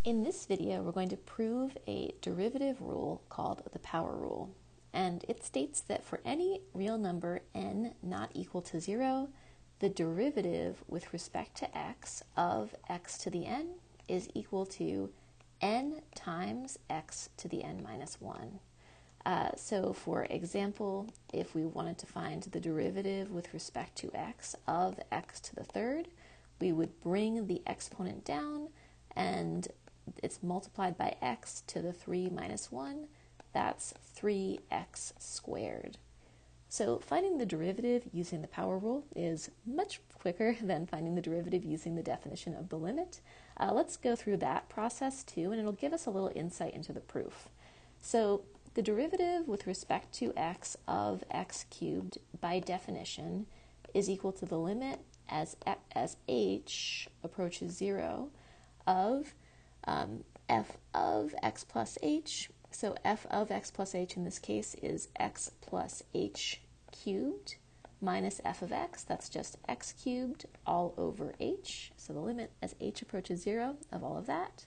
In this video, we're going to prove a derivative rule called the power rule. And it states that for any real number n not equal to 0, the derivative with respect to x of x to the n is equal to n times x to the n minus 1. So for example, if we wanted to find the derivative with respect to x of x to the third, we would bring the exponent down and it's multiplied by x to the 3 minus 1. That's 3x squared. So finding the derivative using the power rule is much quicker than finding the derivative using the definition of the limit. Let's go through that process too, and it'll give us a little insight into the proof. So the derivative with respect to x of x cubed, by definition, is equal to the limit as h approaches 0 of f of x plus h. So f of x plus h in this case is x plus h cubed minus f of x. That's just x cubed all over h. So the limit as h approaches 0 of all of that.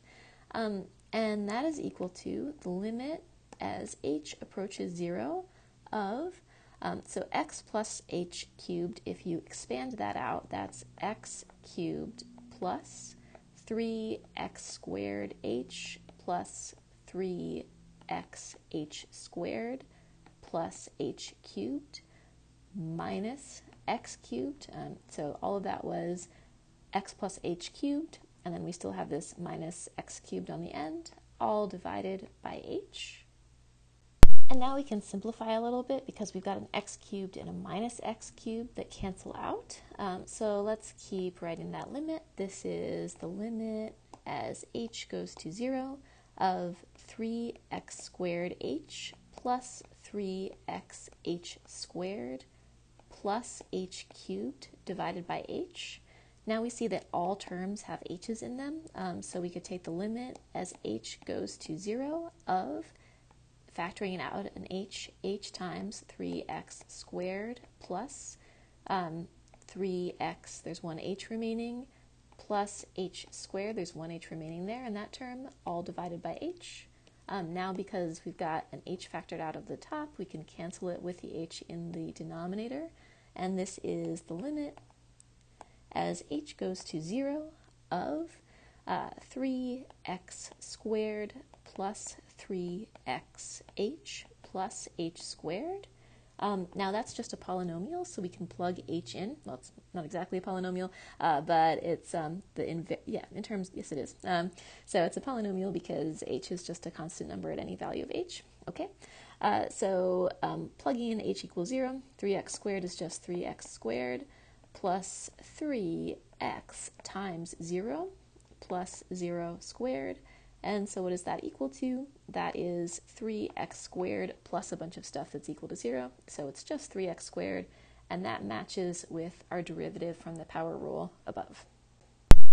And that is equal to the limit as h approaches 0 of, so x plus h cubed, if you expand that out, that's x cubed plus 3x squared h plus 3x h squared plus h cubed minus x cubed. So all of that was x plus h cubed, and then we still have this minus x cubed on the end, all divided by h. And now we can simplify a little bit because we've got an x cubed and a minus x cubed that cancel out. So let's keep writing that limit. This is the limit as h goes to 0 of 3x squared h plus 3x h squared plus h cubed divided by h. Now we see that all terms have h's in them, so we could take the limit as h goes to 0 of, factoring it out, an h times 3x squared plus 3x, there's one h remaining, plus h squared, there's one h remaining there in that term, all divided by h. Now because we've got an h factored out of the top, we can cancel it with the h in the denominator, and this is the limit as h goes to 0 of 3x squared plus 3xh plus h squared. Now that's just a polynomial, so we can plug h in. Well, it's not exactly a polynomial, but it's in terms, yes it is. So it's a polynomial because h is just a constant number at any value of h. Okay, so plugging in h equals 0, 3x squared is just 3x squared plus 3x times 0 plus 0 squared. And so what is that equal to? That is 3x squared plus a bunch of stuff that's equal to 0. So it's just 3x squared, and that matches with our derivative from the power rule above.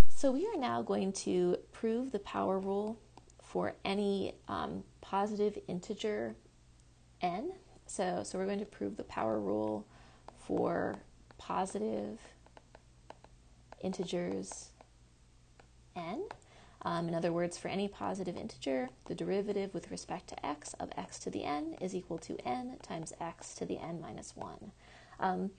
So we are now going to prove the power rule for any positive integer n. So we're going to prove the power rule for positive integers n. In other words, for any positive integer, the derivative with respect to x of x to the n is equal to n times x to the n minus 1.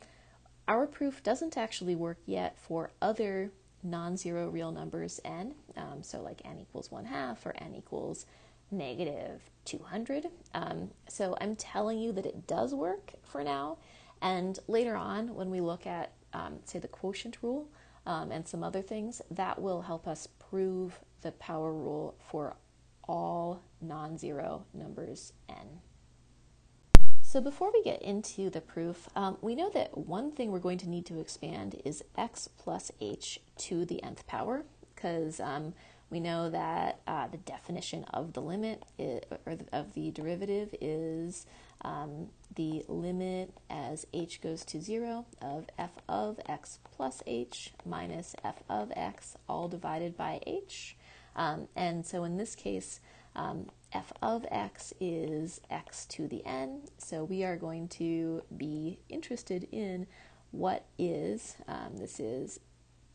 Our proof doesn't actually work yet for other non-zero real numbers n, so like n equals 1/2 or n equals negative 200. So I'm telling you that it does work for now, and later on when we look at, say, the quotient rule, and some other things, that will help us prove the power rule for all non-zero numbers n. So before we get into the proof, we know that one thing we're going to need to expand is x plus h to the nth power, because we know that the definition of the limit of the derivative is the limit as h goes to 0 of f of x plus h minus f of x all divided by h. And so in this case, f of x is x to the n, so we are going to be interested in what is, this is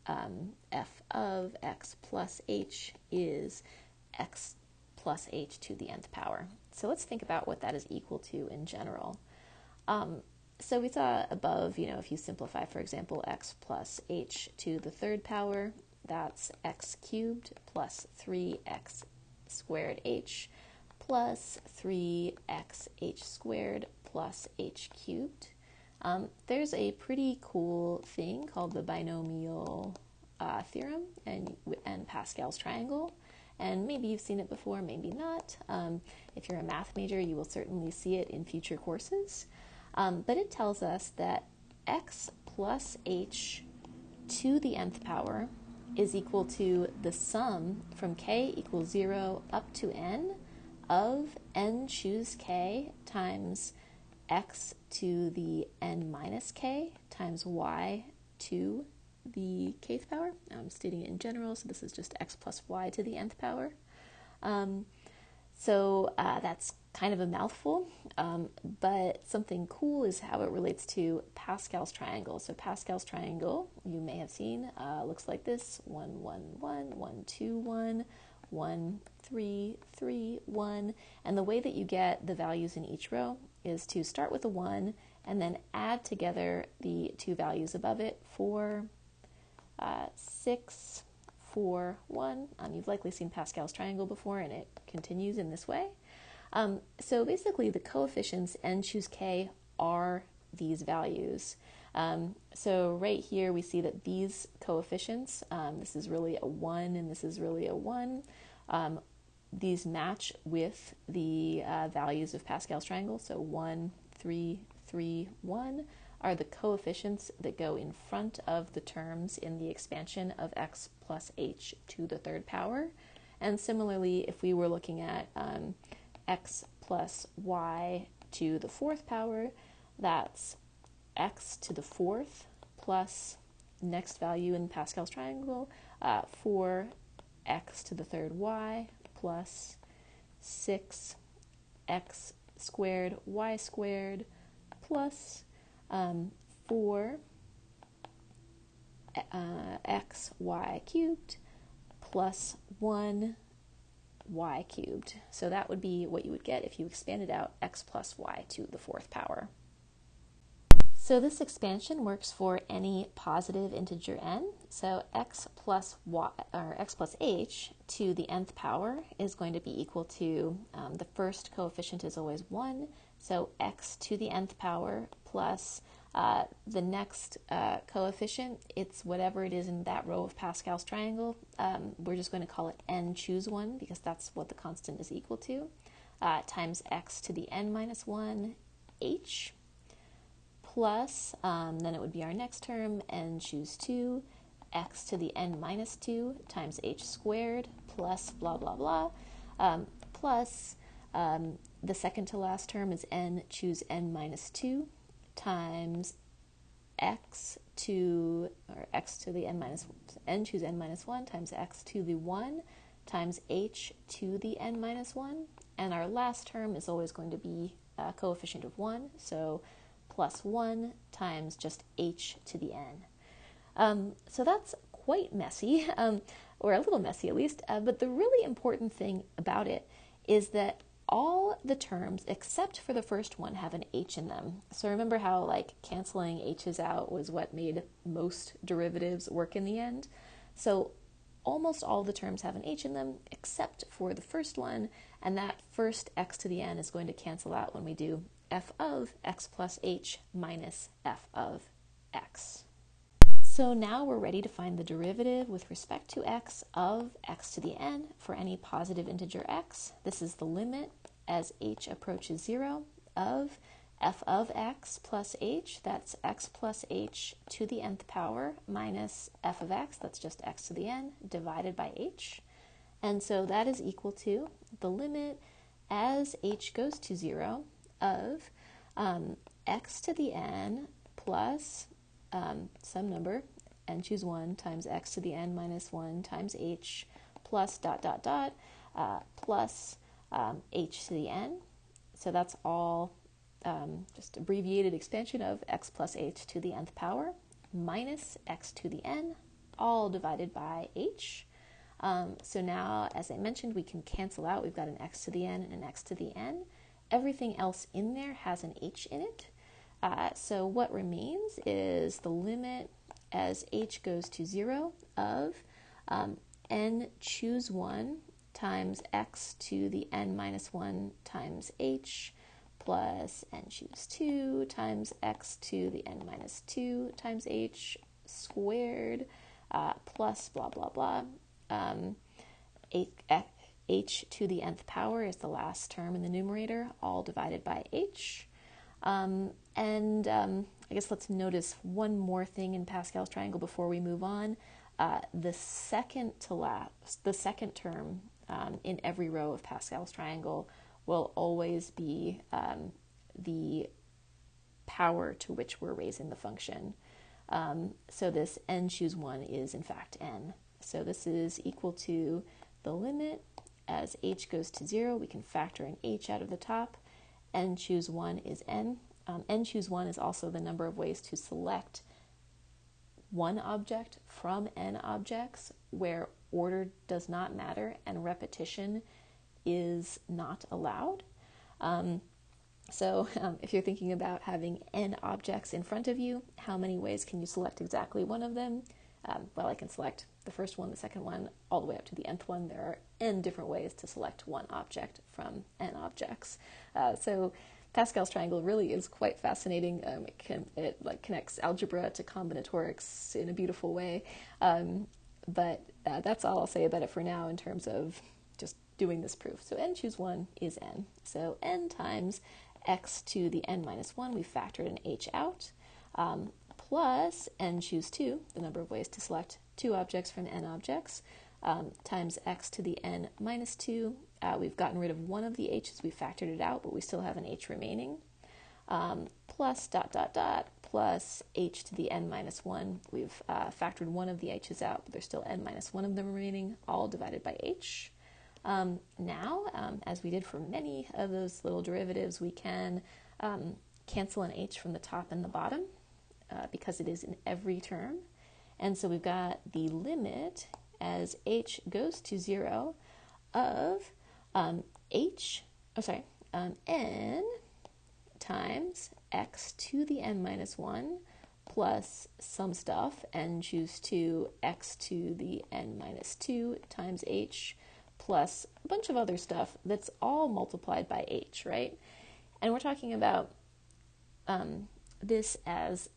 f of x plus h is x plus h to the nth power. So let's think about what that is equal to in general. So we saw above, if you simplify, for example, x plus h to the third power, that's x cubed plus 3x squared h plus 3xh squared plus h cubed. There's a pretty cool thing called the binomial theorem and Pascal's triangle. And maybe you've seen it before, maybe not. If you're a math major, you will certainly see it in future courses. But it tells us that x plus h to the nth power is equal to the sum from k equals 0 up to n of n choose k times x to the n minus k times y to the kth power. I'm stating it in general, so this is just x plus y to the nth power. So that's kind of a mouthful, but something cool is how it relates to Pascal's triangle. So Pascal's triangle, you may have seen, looks like this: 1, 1, 1, 1, 2, 1, 1, 3, 3, 1. And the way that you get the values in each row is to start with a 1 and then add together the two values above it: 4, 6, 4, 1. You've likely seen Pascal's triangle before, and it continues in this way. So basically, the coefficients n choose k are these values. So right here, we see that these coefficients, this is really a 1 and this is really a 1, these match with the values of Pascal's triangle. So 1, 3, 3, 1 are the coefficients that go in front of the terms in the expansion of x plus h to the third power. And similarly, if we were looking at x plus y to the fourth power, that's x to the fourth plus next value in Pascal's triangle, 4x to the third y plus 6x squared y squared plus 4 xy cubed plus 1 y cubed. So that would be what you would get if you expanded out x plus y to the fourth power. So this expansion works for any positive integer n. So x plus y, or x plus h to the nth power is going to be equal to, the first coefficient is always 1, so x to the nth power plus the next coefficient, it's whatever it is in that row of Pascal's triangle. We're just going to call it n choose 1 because that's what the constant is equal to, times x to the n minus 1 h plus, then it would be our next term, n choose 2, x to the n minus 2 times h squared plus blah, blah, blah, plus the second to last term is n choose n minus 2 times x to the n choose n minus 1 times x to the 1 times h to the n minus 1. And our last term is always going to be a coefficient of 1, so plus 1 times just h to the n. So that's quite messy, or a little messy at least, but the really important thing about it is that all the terms except for the first one have an h in them. So remember how canceling h's out was what made most derivatives work in the end? So almost all the terms have an h in them except for the first one, and that first x to the n is going to cancel out when we do f of x plus h minus f of x. So now we're ready to find the derivative with respect to x of x to the n for any positive integer x. This is the limit as h approaches 0 of f of x plus h, that's x plus h to the nth power, minus f of x, that's just x to the n, divided by h. And so that is equal to the limit as h goes to 0 of x to the n plus some number, n choose 1 times x to the n minus 1 times h plus dot dot dot plus h to the n. So that's all just abbreviated expansion of x plus h to the nth power minus x to the n, all divided by h. So now, as I mentioned, we can cancel out. We've got an x to the n and an x to the n. Everything else in there has an h in it. So what remains is the limit as h goes to 0 of n choose 1 times x to the n minus 1 times h plus n choose 2 times x to the n minus 2 times h squared plus blah, blah, blah. H to the nth power is the last term in the numerator, all divided by h. I guess let's notice one more thing in Pascal's triangle before we move on. The second term in every row of Pascal's triangle will always be the power to which we're raising the function. So this n choose 1 is in fact n. So this is equal to the limit as h goes to 0. We can factor an h out of the top. N choose 1 is n. N choose 1 is also the number of ways to select one object from n objects where order does not matter and repetition is not allowed. So if you're thinking about having n objects in front of you, how many ways can you select exactly one of them? Well, I can select the first one, the second one, all the way up to the nth one. There are n different ways to select one object from n objects. So Pascal's triangle really is quite fascinating. It connects algebra to combinatorics in a beautiful way. But that's all I'll say about it for now in terms of just doing this proof. So n choose 1 is n. So n times x to the n minus 1, we factored an h out, plus n choose 2, the number of ways to select two objects from n objects, times x to the n minus 2. We've gotten rid of one of the h's, we factored it out, but we still have an h remaining, plus dot, dot, dot, plus h to the n minus 1. We've factored one of the h's out, but there's still n minus 1 of them remaining, all divided by h. Now, as we did for many of those little derivatives, we can cancel an h from the top and the bottom because it is in every term. And so we've got the limit as h goes to 0 of n times x to the n minus 1 plus some stuff, n choose 2, x to the n minus 2 times h plus a bunch of other stuff that's all multiplied by h, right? And we're talking about this as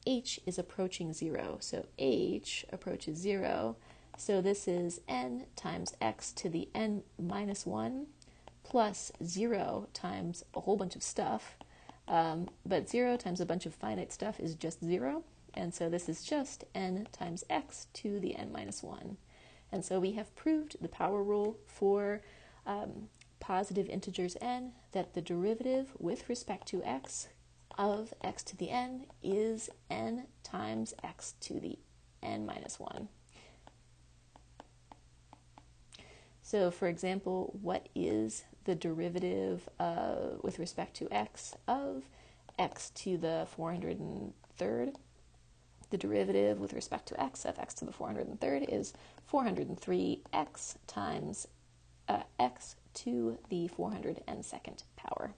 h is approaching 0. So h approaches 0. So this is n times x to the n minus 1 plus 0 times a whole bunch of stuff. But 0 times a bunch of finite stuff is just 0. And so this is just n times x to the n minus 1. And so we have proved the power rule for positive integers n, that the derivative with respect to x of x to the n is n times x to the n minus 1. So, for example, what is the derivative with respect to x of x to the 403rd? The derivative with respect to x of x to the 403rd is 403x times x to the 402nd power.